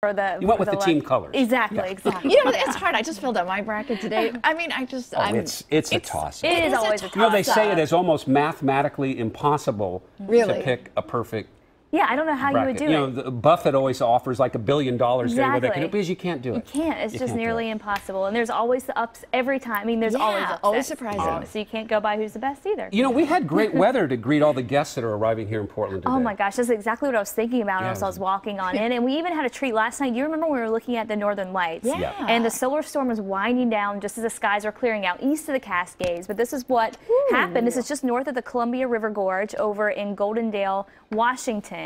For the, you went with the team colors. Exactly, Yeah. exactly. You know, it's hard. I just filled out my bracket today. I mean, it's a toss. It is always a toss. You know, they say it is almost mathematically impossible to pick a perfect. Yeah, I don't know how bracket. you would do it. You know, Buffett always offers like $1 billion because you can't do it. You can't. It's just nearly impossible. And there's always the ups every time. I mean, there's always surprising. So you can't go by who's the best either. You know, we had great weather to greet all the guests that are arriving here in Portland today. Oh my gosh, that's exactly what I was thinking about as I was walking on in. And we even had a treat last night. Do you remember when we were looking at the northern lights? Yeah. And the solar storm was winding down just as the skies were clearing out east of the Cascades. But this is what happened. This is just north of the Columbia River Gorge over in Goldendale, Washington.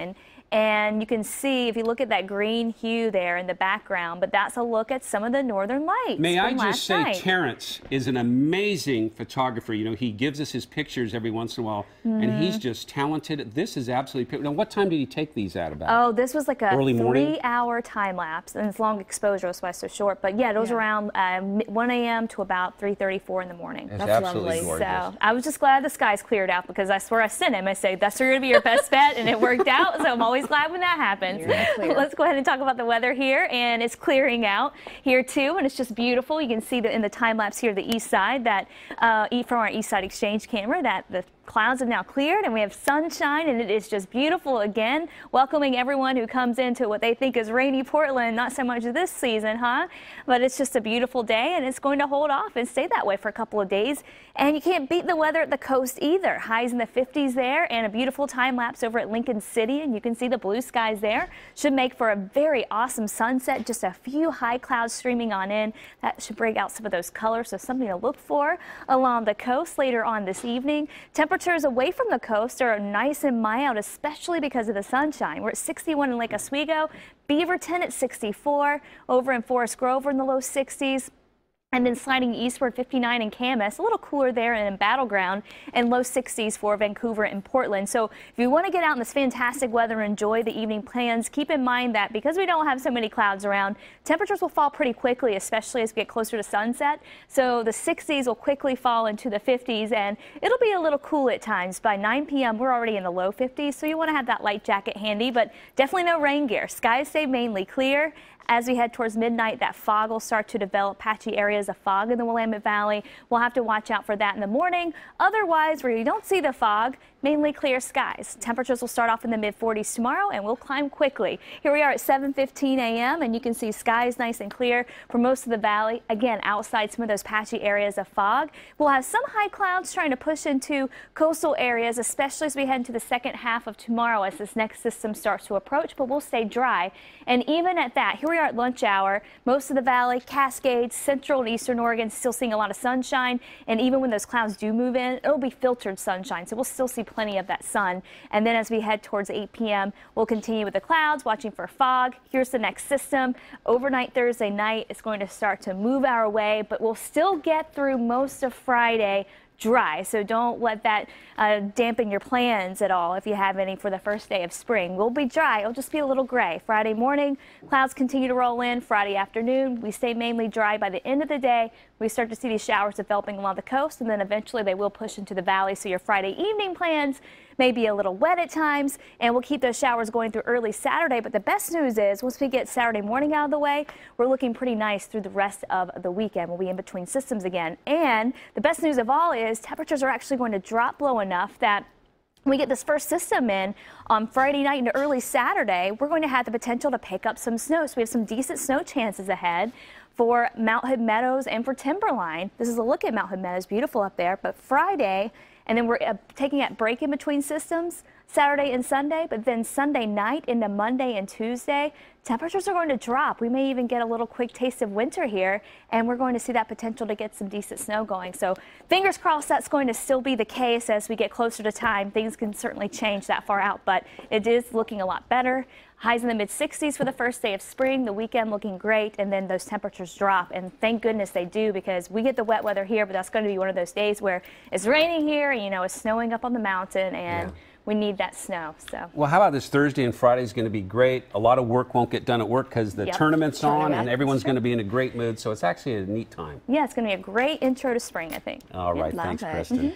And you can see, if you look at that green hue there in the background, but that's a look at some of the northern lights. May I just say, Terrence is an amazing photographer. You know, he gives us his pictures every once in a while, and he's just talented. This is absolutely. Now, what time did he take these at about? Oh, this was like a early morning? 3-hour time lapse, and it's long exposure, that's why it's so short. But yeah, it was around 1 a.m. to about 3:34 in the morning. That's absolutely gorgeous. So I was just glad the skies cleared out, because I swear I sent him. I said, that's going to be your best bet, and it worked out. So I'm always glad when that happens. Let's go ahead and talk about the weather here, and it's clearing out here too, and it's just beautiful. You can see that in the time lapse here, the east side, that from our East Side Exchange camera, that the clouds have now cleared and we have sunshine, and it is just beautiful again, welcoming everyone who comes into what they think is rainy Portland. Not so much this season, huh? But it's just a beautiful day, and it's going to hold off and stay that way for a couple of days. And you can't beat the weather at the coast either. Highs in the 50s there, and a beautiful time lapse over at Lincoln City, and you can see the blue skies there. Should make for a very awesome sunset. Just a few high clouds streaming on in. That should bring out some of those colors, so something to look for along the coast later on this evening. Temperatures away from the coast are nice and mild, especially because of the sunshine. We're at 61 in Lake Oswego, Beaverton at 64, over in Forest Grove we're in the low 60s. And then sliding eastward, 59 in Camas, a little cooler there in Battleground, and low 60s for Vancouver and Portland. So if you want to get out in this fantastic weather and enjoy the evening plans, keep in mind that because we don't have so many clouds around, temperatures will fall pretty quickly, especially as we get closer to sunset. So the 60s will quickly fall into the 50s, and it'll be a little cool at times. By 9 p.m., we're already in the low 50s, so you want to have that light jacket handy, but definitely no rain gear. Skies stay mainly clear. As we head towards midnight, that fog will start to develop, patchy areas of fog in the Willamette Valley. We'll have to watch out for that in the morning. Otherwise, where you don't see the fog, mainly clear skies. Temperatures will start off in the mid-40s tomorrow, and we'll climb quickly. Here we are at 7:15 a.m., and you can see skies nice and clear for most of the valley. Again, outside some of those patchy areas of fog. We'll have some high clouds trying to push into coastal areas, especially as we head into the second half of tomorrow as this next system starts to approach, but we'll stay dry. And even at that, here we are at lunch hour. Most of the valley, Cascades, central and eastern Oregon, still seeing a lot of sunshine. And even when those clouds do move in, it'll be filtered sunshine, so we'll still see plenty of that sun. And then as we head towards 8 p.m., we'll continue with the clouds, watching for fog. Here's the next system. Overnight Thursday night, it's going to start to move our way, but we'll still get through most of Friday dry, so don't let that dampen your plans at all if you have any for the first day of spring. We'll be dry. It'll just be a little gray. Friday morning, clouds continue to roll in. Friday afternoon, we stay mainly dry. By the end of the day, we start to see these showers developing along the coast, and then eventually they will push into the valley, so your Friday evening plans may be a little wet at times, and we'll keep those showers going through early Saturday. But the best news is, once we get Saturday morning out of the way, we're looking pretty nice through the rest of the weekend. We'll be in between systems again. And the best news of all is temperatures are actually going to drop low enough that we get this first system in on Friday night into early Saturday, we're going to have the potential to pick up some snow. So we have some decent snow chances ahead for Mount Hood Meadows and for Timberline. This is a look at Mount Hood Meadows, beautiful up there. But Friday, and then we're taking that break in between systems, Saturday and Sunday, but then Sunday night into Monday and Tuesday, temperatures are going to drop. We may even get a little quick taste of winter here, and we're going to see that potential to get some decent snow going. So fingers crossed that's going to still be the case as we get closer to time. Things can certainly change that far out, but it is looking a lot better. Highs in the mid-60s for the first day of spring, the weekend looking great, and then those temperatures drop. And thank goodness they do, because we get the wet weather here, but that's going to be one of those days where it's raining here, and, you know, it's snowing up on the mountain, and we need that snow. So. Well, how about this Thursday and Friday is going to be great. A lot of work won't get done at work because the tournament's on, and everyone's going to be in a great mood. So it's actually a neat time. Yeah, it's going to be a great intro to spring, I think. All right, thanks, Kristen.